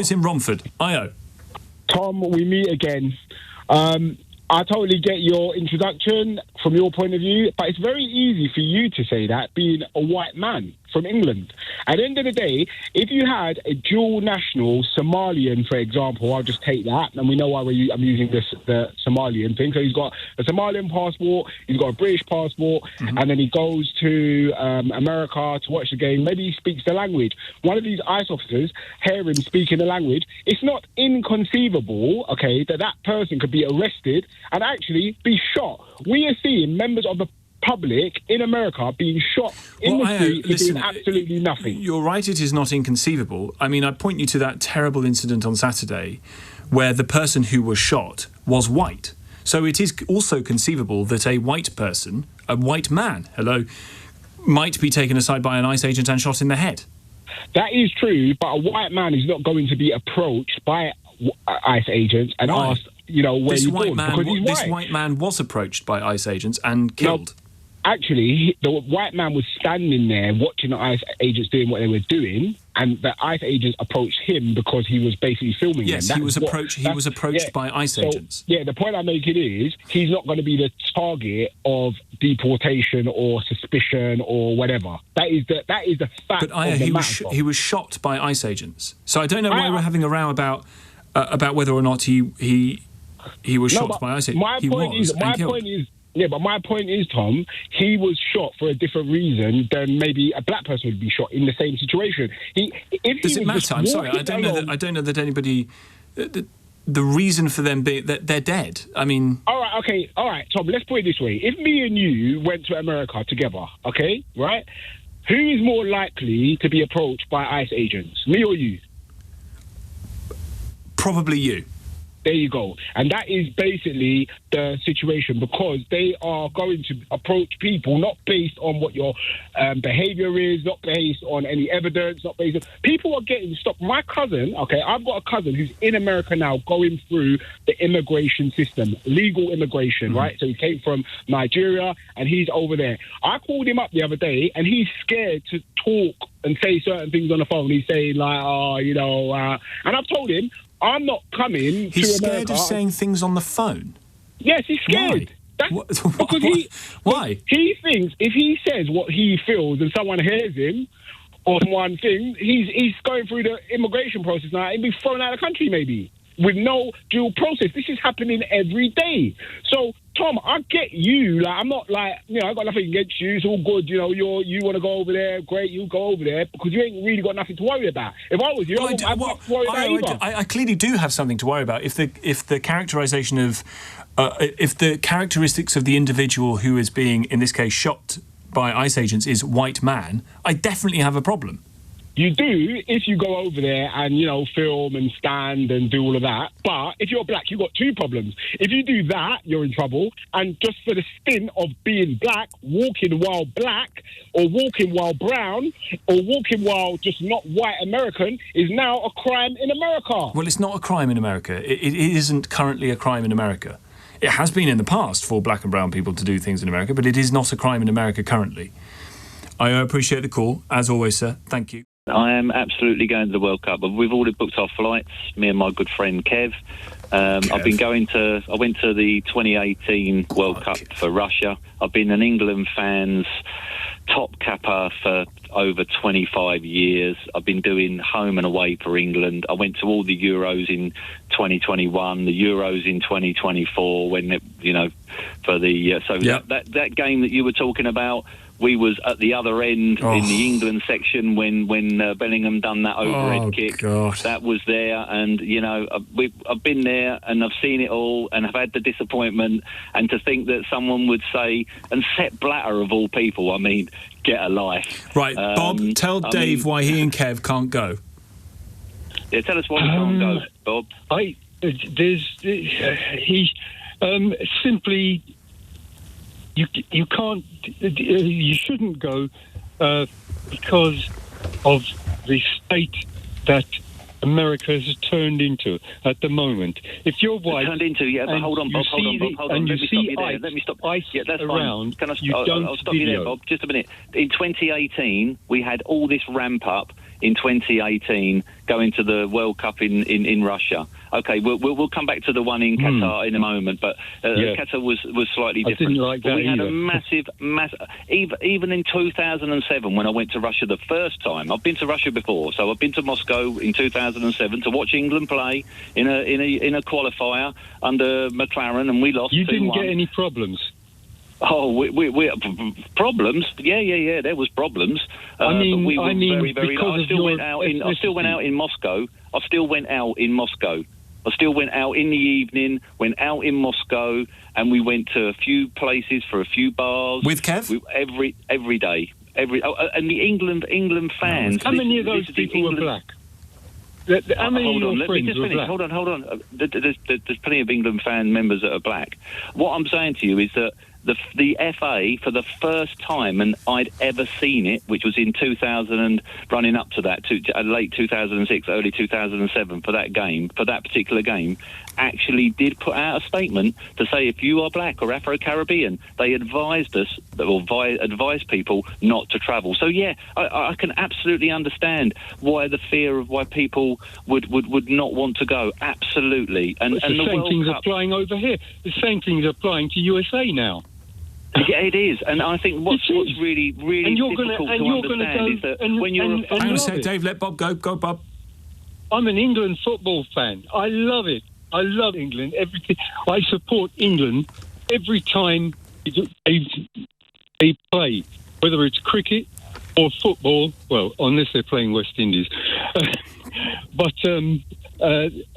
Io's in Romford. Io. Tom, we meet again. I totally get your introduction from your point of view, but it's very easy for you to say that, being a white man from England. At the end of the day, if you had a dual national Somalian, for example, I'll just take that, and we know why I'm using the Somalian thing. So he's got a Somalian passport, he's got a British passport, and then he goes to America to watch the game. Maybe he speaks the language. One of these ICE officers hear him speaking the language. It's not inconceivable, okay, that person could be arrested and actually be shot. We are seeing members of the public in America being shot in the street for doing absolutely nothing. You're right, it is not inconceivable. I mean, I point you to that terrible incident on Saturday where the person who was shot was white. So it is also conceivable that a white person, a white man, might be taken aside by an ICE agent and shot in the head. That is true, but a white man is not going to be approached by ICE agents and asked, where this you white born, man, because he's this white. white man was approached by ICE agents and killed. Actually, the white man was standing there watching the ICE agents doing what they were doing, and the ICE agents approached him because he was basically filming them. Yes, he was approached by ICE agents. Yeah, the point I'm making is he's not going to be the target of deportation or suspicion or whatever. That is the fact. But he was shot by ICE agents. So I don't know why we're having a row about whether or not he was shot by ICE agents. My point is, Tom, he was shot for a different reason than maybe a black person would be shot in the same situation. Does it matter? I'm sorry, I don't know that anybody. The reason for them being that they're dead. I mean. All right, Tom. Let's put it this way: if me and you went to America together, okay, right? Who is more likely to be approached by ICE agents, me or you? Probably you. There you go. And that is basically the situation, because they are going to approach people not based on what your behaviour is, not based on any evidence, not based on... People are getting stopped. My cousin, okay, I've got a cousin who's in America now going through the immigration system, legal immigration, right? So he came from Nigeria and he's over there. I called him up the other day and he's scared to talk and say certain things on the phone. He's saying like, and I've told him, I'm not coming to America. He's scared of saying things on the phone? Yes, he's scared. Why? He thinks if he says what he feels and someone hears him on one thing, he's going through the immigration process now and be thrown out of the country maybe with no due process. This is happening every day. So, Tom, I get you. Like, I'm not like, I've got nothing against you. It's all good. You want to go over there. Great, you go over there because you ain't really got nothing to worry about. If I was you, I'd not worry about either. I clearly do have something to worry about. If the characterisation of, if the characteristics of the individual who is being, in this case, shot by ICE agents is white man, I definitely have a problem. You do if you go over there and, film and stand and do all of that. But if you're black, you've got two problems. If you do that, you're in trouble. And just for the stint of being black, walking while black, or walking while brown, or walking while just not white American is now a crime in America. Well, it's not a crime in America. It isn't currently a crime in America. It has been in the past for black and brown people to do things in America, but it is not a crime in America currently. I appreciate the call, as always, sir. Thank you. I am absolutely going to the World Cup. We've already booked our flights, me and my good friend Kev. I went to the 2018 World Cup for Russia. I've been an England fan's top capper for over 25 years. I've been doing home and away for England. I went to all the Euros in 2021, the Euros in 2024, when that game that you were talking about. We was at the other end in the England section when Bellingham done that overhead kick. God. That was there, and I've been there and I've seen it all, and I've had the disappointment. And to think that someone would say, and Sepp Blatter of all people, I mean, get a life. Right, Bob, tell Dave why he and Kev can't go. Yeah, tell us why he can't go, Bob. Simply. You can't. You shouldn't go because of the state that America has turned into at the moment. If you're white, turned into, but hold on, Bob. Hold on. Let me stop you there. Let me stop. Yeah, that's around. Fine. I'll stop you there, Bob. Just a minute. In 2018, we had all this ramp up in 2018 going to the World Cup in Russia. Okay, we'll come back to the one in Qatar in a moment, but Qatar was slightly different. I didn't like that but we had either. a massive, even in 2007 when I went to Russia the first time. I've been to Russia before, so I've been to Moscow in 2007 to watch England play in a qualifier under McLaren, and we lost. You 2-1. didn't get any problems. Oh, we problems? Yeah. There was problems. I mean, but we were very, very. because I of still your went out in. I still went ethnicity. out in Moscow. I still went out in Moscow. I still went out in the evening. Went out in Moscow, and we went to a few places for a few bars With Kev? Every day. And the England fans. How many of those this is the people were England- black? How many of hold on, your let me friends just were finish. black? Hold on. There's plenty of England fan members that are black. What I'm saying to you is that the FA, for the first time, and I'd ever seen it, which was in 2000 and running up to that, late 2006, early 2007, for that particular game, actually did put out a statement to say if you are black or Afro-Caribbean, they advised us, or advised people not to travel. So yeah, I can absolutely understand why the fear of why people would not want to go. Absolutely. And The the same World thing's Cup, applying over here. The same thing's applying to USA now. yeah, it is, and I think what's really, really And you're difficult gonna- and to you're gonna understand go is that and- when you're and- a Hang on a love sec, it. Dave. Let Bob go. Go, Bob. I'm an England football fan. I love it. I love England. Everything. I support England every time they play, whether it's cricket or football. Well, unless they're playing West Indies. But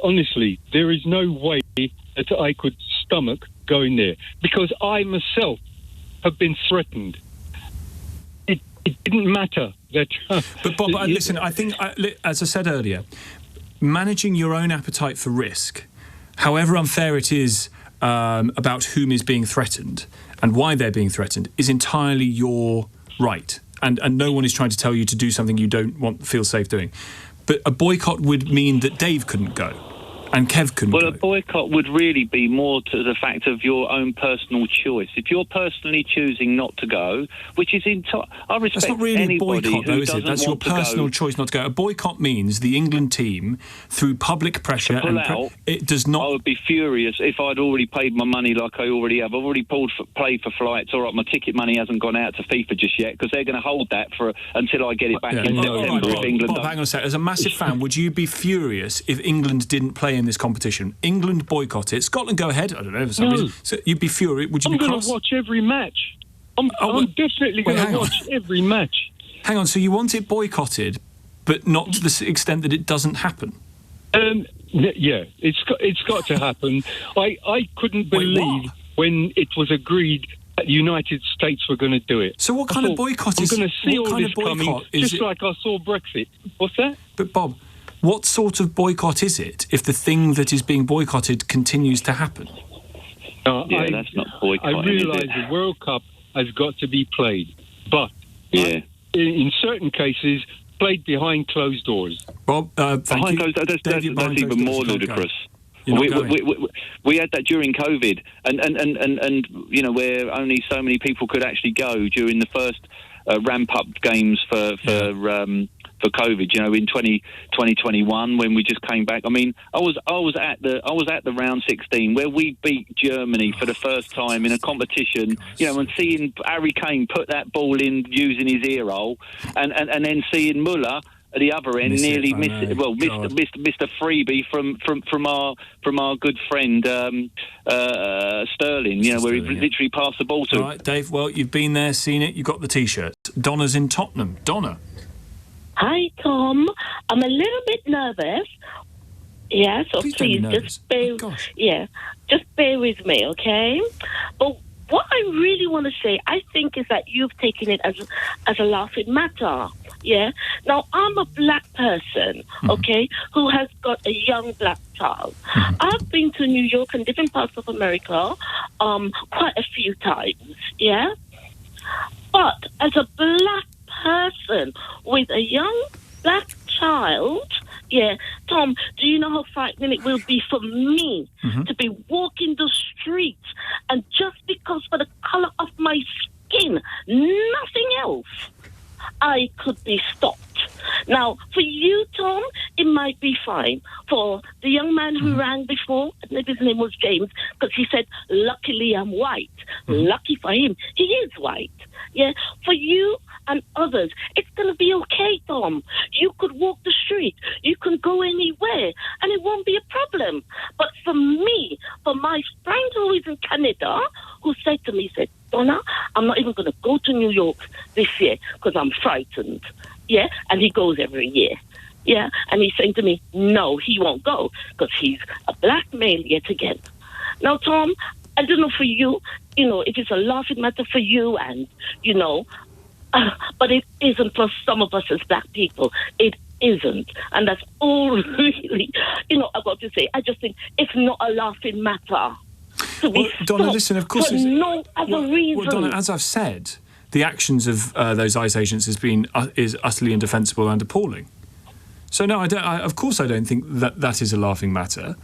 honestly, there is no way that I could stomach going there because I myself have been threatened. It didn't matter that. But Bob, listen, I think, as I said earlier, managing your own appetite for risk, however unfair it is about whom is being threatened and why they're being threatened, is entirely your right. And no one is trying to tell you to do something you don't feel safe doing. But a boycott would mean that Dave couldn't go and Kev couldn't Well, go. a boycott would really be more to the fact of your own personal choice. If you're personally choosing not to go, which is I respect That's not really a anybody boycott, who though, is doesn't it? That's your want to go. personal choice not to go. A boycott means the England team, through public pressure, pull out. It does not. I would be furious if I'd already paid my money like I already have. I've already paid for flights. All right, my ticket money hasn't gone out to FIFA just yet because they're going to hold that until I get it back in All September. right, if England Bob, don't. hang on a sec. As a massive fan, would you be furious if England didn't play in this competition? England boycott it. Scotland go ahead. I don't know for some No. reason. So you'd be furious. Would you I'm be going cross? to watch every match. I'm definitely wait, going hang to on. watch every match. Hang on. So you want it boycotted, but not to the extent that it doesn't happen. Yeah, it's got to happen. I couldn't Wait, believe what? when it was agreed that the United States were going to do it. So what I kind of thought, boycott is? I'm going to see what all kind this of boycott coming, is just it? like I saw Brexit. What's that? But Bob, what sort of boycott is it if the thing that is being boycotted continues to happen? Yeah, that's not boycotting, I is realise it? the World Cup has got to be played, but Yeah. in certain cases, played behind closed doors. Bob, thank Behind you. closed, that's David, behind even closed more doors, you can't go. ludicrous. You're not going. We had that during COVID, and you know where only so many people could actually go during the first ramp up games for COVID. You know, in 2021 when we just came back. I mean, I was at the round 16 where we beat Germany for the first time in a competition. You know, and seeing Harry Kane put that ball in using his ear hole, and then seeing Muller at the other end missed a freebie from our good friend Sterling. You know, where he literally passed the ball to. All right, Dave. Well, you've been there, seen it. You got the T-shirt. Donna's in Tottenham. Donna. Hi, Tom. I'm a little bit nervous. Yeah, so Please don't be please nervous. just bear. Oh, gosh. Yeah, just bear with me, okay? But what I really want to say, I think, is that you've taken it as a laughing matter. Yeah. Now I'm a black person, okay, who has got a young black child. I've been to New York and different parts of America, quite a few times. Yeah. But as a black person with a young black child, yeah, Tom, do you know how frightening it will be for me to be walking the streets and just because for the color of my skin, nothing else, I could be stopped Now, for you, Tom, it might be fine. For the young man who rang before, maybe his name was James, because he said, luckily I'm white. Lucky for him, he is white. Yeah, for you and others, it's going to be okay, Tom. You could walk the street, you can go anywhere, and it won't be a problem. But for me, for my friend who is in Canada, who said to me, said, Donna, I'm not even going to go to New York this year because I'm frightened. Yeah, and he goes every year. Yeah, and he's saying to me, no, he won't go because he's a black male yet again. Now, Tom, I don't know for you, it is a laughing matter for you and, but it isn't for some of us as black people. It isn't. And that's all really, I've got to say, I just think it's not a laughing matter. Well, Donna, listen, of course, for no other reason. Well, Donna, as I've said, the actions of those ICE agents is utterly indefensible and appalling. So no, of course I don't think that is a laughing matter.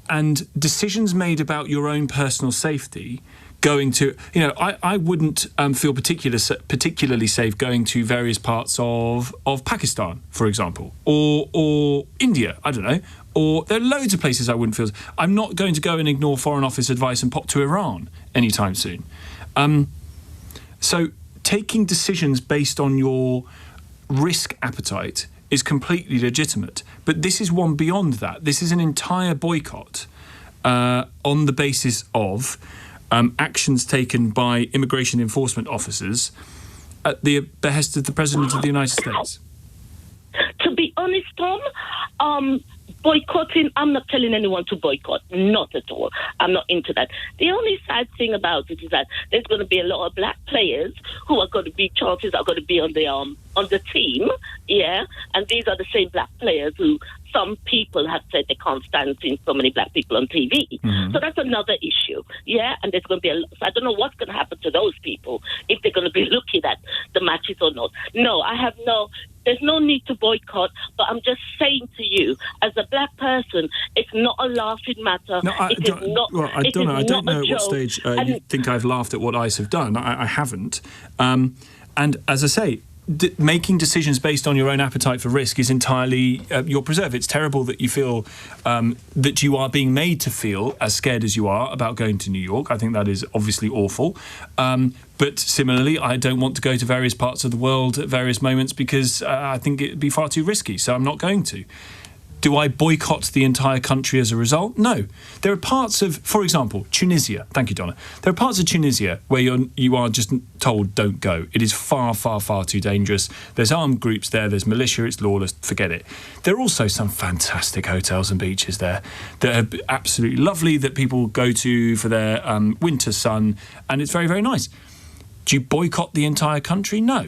And decisions made about your own personal safety, going to, I wouldn't feel particularly safe going to various parts of Pakistan, for example, or India, I don't know, or there are loads of places I wouldn't feel. I'm not going to go and ignore Foreign Office advice and pop to Iran anytime soon. So taking decisions based on your risk appetite is completely legitimate. But this is one beyond that. This is an entire boycott on the basis of actions taken by immigration enforcement officers at the behest of the President of the United States. To be honest, Tom, boycotting, I'm not telling anyone to boycott. Not at all. I'm not into that. The only sad thing about it is that there's going to be a lot of black players who are going to be, chances are going to be on the team, yeah? And these are the same black players who some people have said they can't stand seeing so many black people on TV. Mm-hmm. So that's another issue, yeah? And there's going to be so I don't know what's going to happen to those people, if they're going to be looking at the matches or not. No, there's no need to boycott, but I'm just saying to you, as a black person, it's not a laughing matter. No, I don't know at what stage you think I've laughed at what ICE have done. I haven't. And as I say, making decisions based on your own appetite for risk is entirely your preserve. It's terrible that you feel that you are being made to feel as scared as you are about going to New York. I think that is obviously awful. But similarly, I don't want to go to various parts of the world at various moments because I think it'd be far too risky, so I'm not going to. Do I boycott the entire country as a result? No. There are parts of, for example, Tunisia. Thank you, Donna. There are parts of Tunisia where you are just told don't go. It is far, far, far too dangerous. There's armed groups there. There's militia. It's lawless. Forget it. There are also some fantastic hotels and beaches there that are absolutely lovely that people go to for their winter sun, and it's very, very nice. Do you boycott the entire country? No.